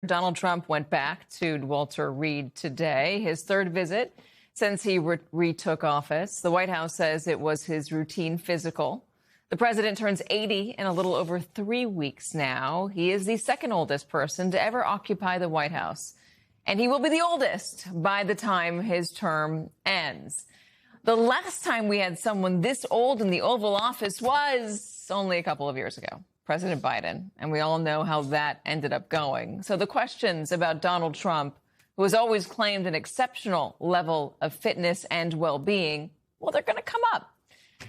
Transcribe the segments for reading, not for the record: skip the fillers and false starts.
Donald Trump went back to Walter Reed today, his third visit since he retook office. The White House says it was his routine physical. The president turns 80 in a little over 3 weeks now. He is the second oldest person to ever occupy the White House, and he will be the oldest by the time his term ends. The last time we had someone this old in the Oval Office was only a couple of years ago. President Biden, and we all know how that ended up going. So the questions about Donald Trump, who has always claimed an exceptional level of fitness and well-being, well, they're going to come up,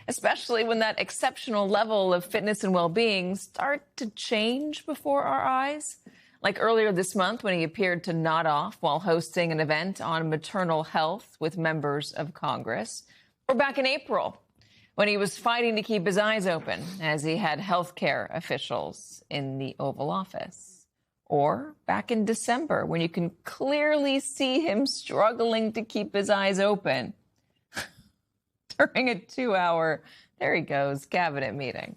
especially when that exceptional level of fitness and well-being start to change before our eyes. Like earlier this month when he appeared to nod off while hosting an event on maternal health with members of Congress, or back in April when he was fighting to keep his eyes open as he had healthcare officials in the Oval Office. Or back in December when you can clearly see him struggling to keep his eyes open during a 2-hour, there he goes, cabinet meeting.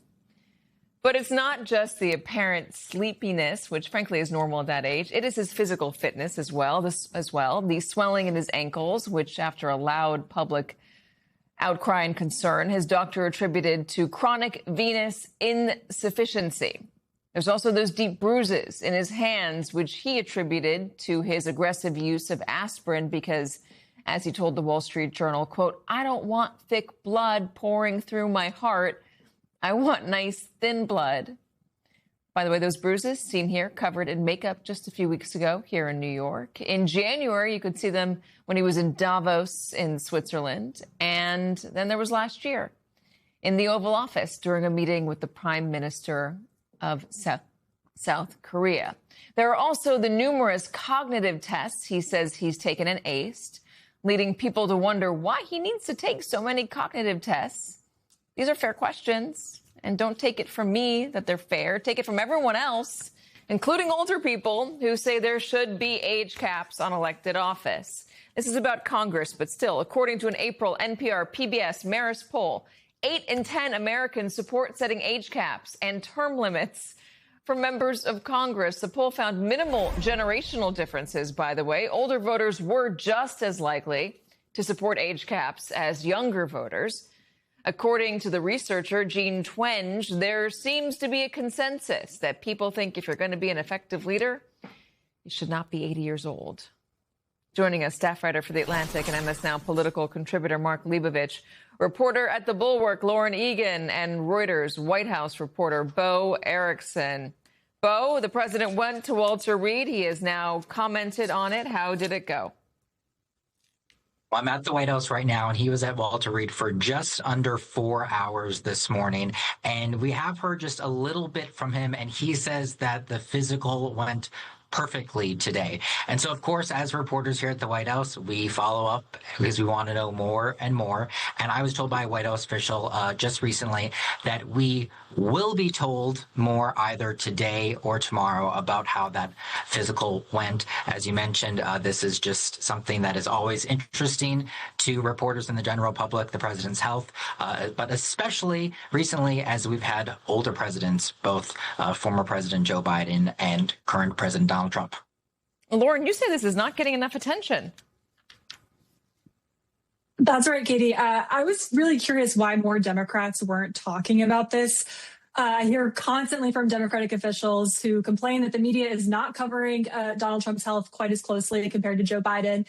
But it's not just the apparent sleepiness, which frankly is normal at that age. It is his physical fitness as well. The swelling in his ankles, which after a loud public outcry and concern, his doctor attributed to chronic venous insufficiency. There's also those deep bruises in his hands, which he attributed to his aggressive use of aspirin because, as he told the Wall Street Journal, quote, "I don't want thick blood pouring through my heart. I want nice, thin blood." By the way, those bruises seen here covered in makeup just a few weeks ago here in New York. In January, you could see them when he was in Davos in Switzerland. And then there was last year in the Oval Office during a meeting with the Prime Minister of South Korea. There are also the numerous cognitive tests he says he's taken and aced, leading people to wonder why he needs to take so many cognitive tests. These are fair questions. And don't take it from me that they're fair. Take it from everyone else, including older people who say there should be age caps on elected office. This is about Congress, but still, according to an April NPR PBS Marist poll, 8 in 10 Americans support setting age caps and term limits for members of Congress. The poll found minimal generational differences, by the way. Older voters were just as likely to support age caps as younger voters. According to the researcher, Jean Twenge, there seems to be a consensus that people think if you're going to be an effective leader, you should not be 80 years old. Joining us, staff writer for The Atlantic and MS Now political contributor Mark Leibovich, reporter at The Bulwark Lauren Egan, and Reuters White House reporter Bo Erickson. Bo, the president went to Walter Reed. He has now commented on it. How did it go? I'm at the White House right now, and he was at Walter Reed for just under 4 hours this morning. And we have heard just a little bit from him, and he says that the physical went perfectly today. And so, of course, as reporters here at the White House, we follow up because we want to know more and more. And I was told by a White House official just recently that we will be told more either today or tomorrow about how that physical went. As you mentioned, this is just something that is always interesting to reporters and the general public, the president's health, but especially recently as we've had older presidents, both former President Joe Biden and current President Donald Trump. Lauren, you say this is not getting enough attention. That's right, Katie. I was really curious why more Democrats weren't talking about this. I hear constantly from Democratic officials who complain that the media is not covering Donald Trump's health quite as closely compared to Joe Biden.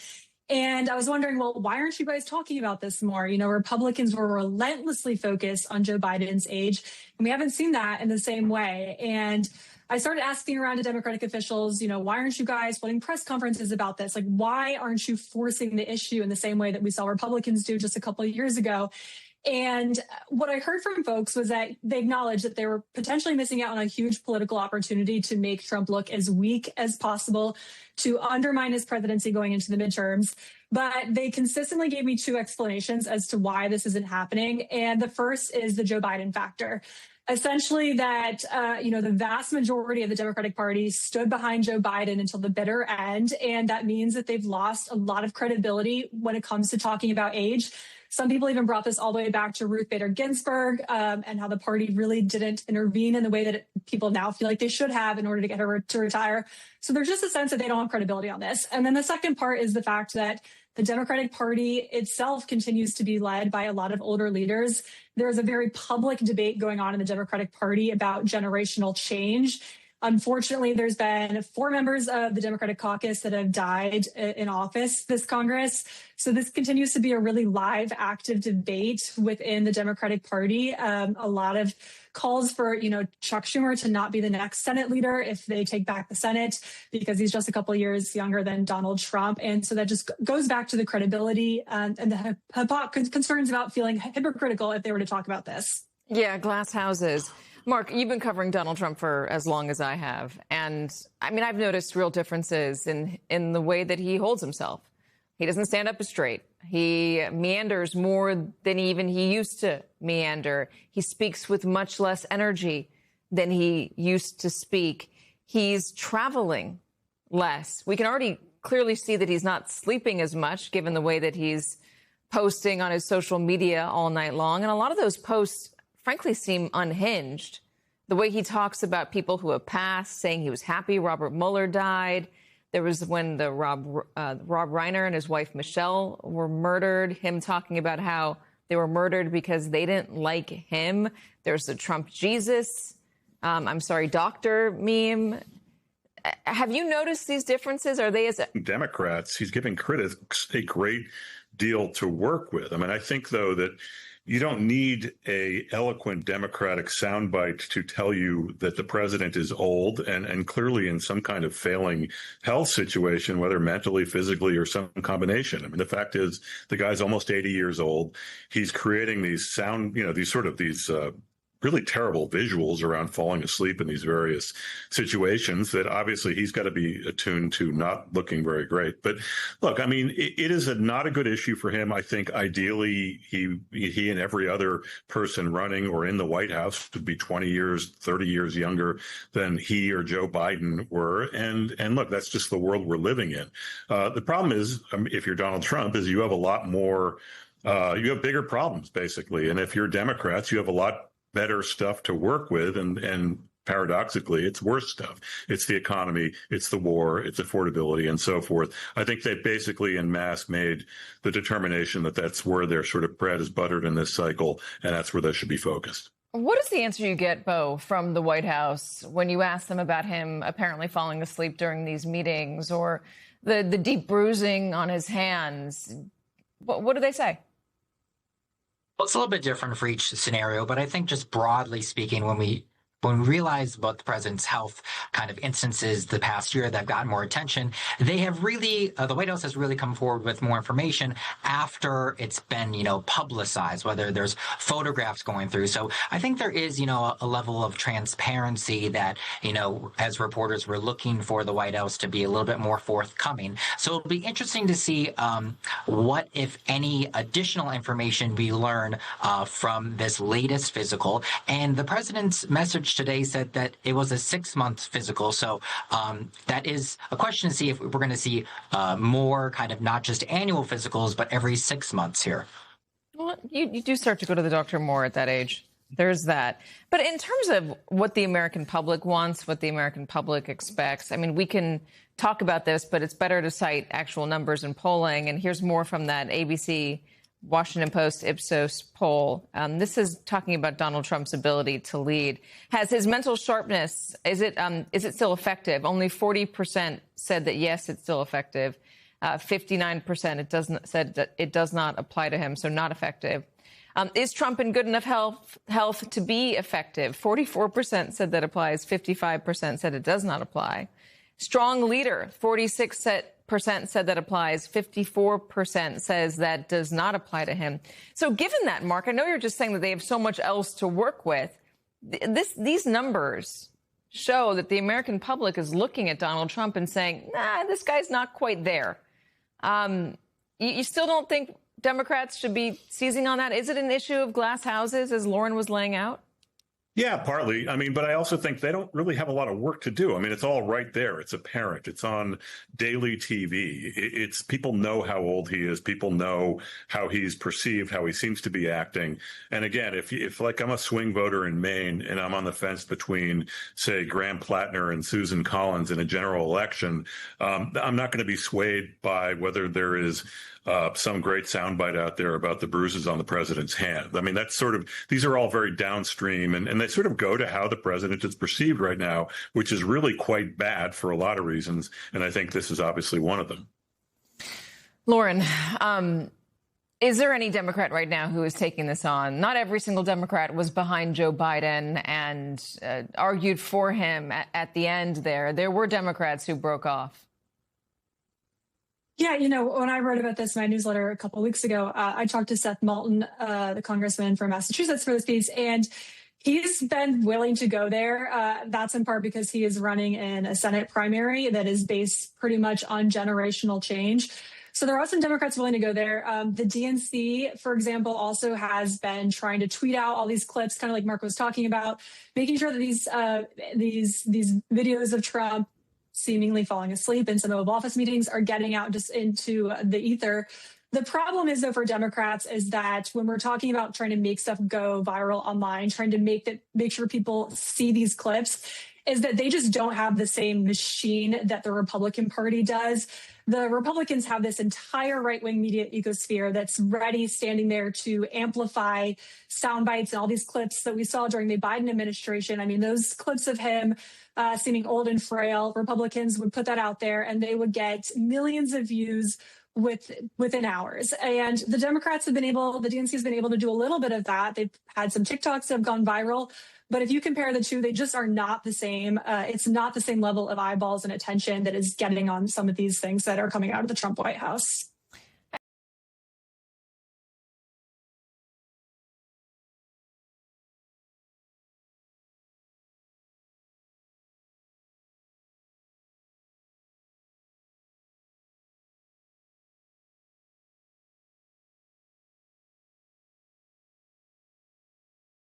And I was wondering, well, why aren't you guys talking about this more? You know, Republicans were relentlessly focused on Joe Biden's age, and we haven't seen that in the same way. And I started asking around to Democratic officials, you know, why aren't you guys holding press conferences about this? Like, why aren't you forcing the issue in the same way that we saw Republicans do just a couple of years ago? And what I heard from folks was that they acknowledged that they were potentially missing out on a huge political opportunity to make Trump look as weak as possible, to undermine his presidency going into the midterms. But they consistently gave me 2 explanations as to why this isn't happening. And the first is the Joe Biden factor. Essentially that, the vast majority of the Democratic Party stood behind Joe Biden until the bitter end. And that means that they've lost a lot of credibility when it comes to talking about age. Some people even brought this all the way back to Ruth Bader Ginsburg and how the party really didn't intervene in the way that people now feel like they should have in order to get her to retire. So there's just a sense that they don't have credibility on this. And then the second part is the fact that the Democratic Party itself continues to be led by a lot of older leaders. There's a very public debate going on in the Democratic Party about generational change. Unfortunately, there's been 4 members of the Democratic caucus that have died in office this Congress. So this continues to be a really live, active debate within the Democratic Party. A lot of calls for, Chuck Schumer to not be the next Senate leader if they take back the Senate, because he's just a couple of years younger than Donald Trump. And so that just goes back to the credibility and the concerns about feeling hypocritical if they were to talk about this. Yeah, glass houses. Mark, you've been covering Donald Trump for as long as I have. And I mean, I've noticed real differences in the way that he holds himself. He doesn't stand up straight. He meanders more than even he used to meander. He speaks with much less energy than he used to speak. He's traveling less. We can already clearly see that he's not sleeping as much, given the way that he's posting on his social media all night long. And a lot of those posts, frankly, seem unhinged. The way he talks about people who have passed, saying he was happy Robert Mueller died. There was when the Rob Reiner and his wife Michelle were murdered, him talking about how they were murdered because they didn't like him. There's the Trump Jesus, doctor meme. Have you noticed these differences? Are they as Democrats? He's giving critics a great deal to work with. I mean, I think, though, that you don't need a eloquent Democratic soundbite to tell you that the president is old and clearly in some kind of failing health situation, whether mentally, physically, or some combination. I mean, the fact is the guy's almost 80 years old. He's creating these really terrible visuals around falling asleep in these various situations that obviously he's got to be attuned to not looking very great. But look, I mean, it is not a good issue for him. I think ideally he and every other person running or in the White House would be 20 years, 30 years younger than he or Joe Biden were. And look, that's just the world we're living in. The problem is, if you're Donald Trump, is you have a lot more, you have bigger problems, basically. And if you're Democrats, you have a lot better stuff to work with, and paradoxically, it's worse stuff. It's the economy, it's the war, it's affordability, and so forth. I think they basically en masse made the determination that that's where their sort of bread is buttered in this cycle, and that's where they should be focused. What is the answer you get, Bo, from the White House when you ask them about him apparently falling asleep during these meetings, or the deep bruising on his hands? What do they say? Well, it's a little bit different for each scenario, but I think just broadly speaking, when we realize about the president's health kind of instances the past year that have gotten more attention, they have really, the White House has really come forward with more information after it's been, publicized, whether there's photographs going through. So I think there is, a level of transparency that, as reporters, we're looking for the White House to be a little bit more forthcoming. So it'll be interesting to see what, if any, additional information we learn from this latest physical. And the president's message today said that it was a 6-month physical. So that is a question to see if we're going to see more kind of not just annual physicals, but every 6 months here. Well, you do start to go to the doctor more at that age. There's that. But in terms of what the American public wants, what the American public expects, I mean, we can talk about this, but it's better to cite actual numbers and polling. And here's more from that ABC Washington Post Ipsos poll. This is talking about Donald Trump's ability to lead. Has his mental sharpness, is it still effective? Only 40% said that yes, it's still effective. 59% said that it does not apply to him, so not effective. Is Trump in good enough health to be effective? 44% said that applies. 55% said it does not apply. Strong leader, 46% said that applies. 54% says that does not apply to him. So given that, Mark, I know you're just saying that they have so much else to work with. These numbers show that the American public is looking at Donald Trump and saying, nah, this guy's not quite there. You still don't think Democrats should be seizing on that? Is it an issue of glass houses, as Lauren was laying out? Yeah, partly. I mean, but I also think they don't really have a lot of work to do. I mean, it's all right there. It's apparent. It's on daily TV. It's people know how old he is. People know how he's perceived, how he seems to be acting. And again, if like I'm a swing voter in Maine and I'm on the fence between, say, Graham Plattner and Susan Collins in a general election, I'm not going to be swayed by whether there is some great soundbite out there about the bruises on the president's hand. I mean, that's sort of, these are all very downstream and they sort of go to how the president is perceived right now, which is really quite bad for a lot of reasons. And I think this is obviously one of them. Lauren, is there any Democrat right now who is taking this on? Not every single Democrat was behind Joe Biden and argued for him at the end there. There were Democrats who broke off. Yeah, when I wrote about this in my newsletter a couple of weeks ago, I talked to Seth Moulton, the congressman from Massachusetts, for this piece, and he's been willing to go there. That's in part because he is running in a Senate primary that is based pretty much on generational change. So there are some Democrats willing to go there. The DNC, for example, also has been trying to tweet out all these clips, kind of like Mark was talking about, making sure that these videos of Trump seemingly falling asleep in some Oval Office meetings are getting out just into the ether. The problem is, though, for Democrats is that when we're talking about trying to make stuff go viral online, trying to make sure people see these clips, is that they just don't have the same machine that the Republican Party does. The Republicans have this entire right-wing media ecosphere that's ready, standing there to amplify sound bites and all these clips that we saw during the Biden administration. I mean, those clips of him seeming old and frail, Republicans would put that out there and they would get millions of views within hours. And the Democrats the DNC has been able to do a little bit of that. They've had some TikToks that have gone viral. But if you compare the two, they just are not the same. It's not the same level of eyeballs and attention that is getting on some of these things that are coming out of the Trump White House.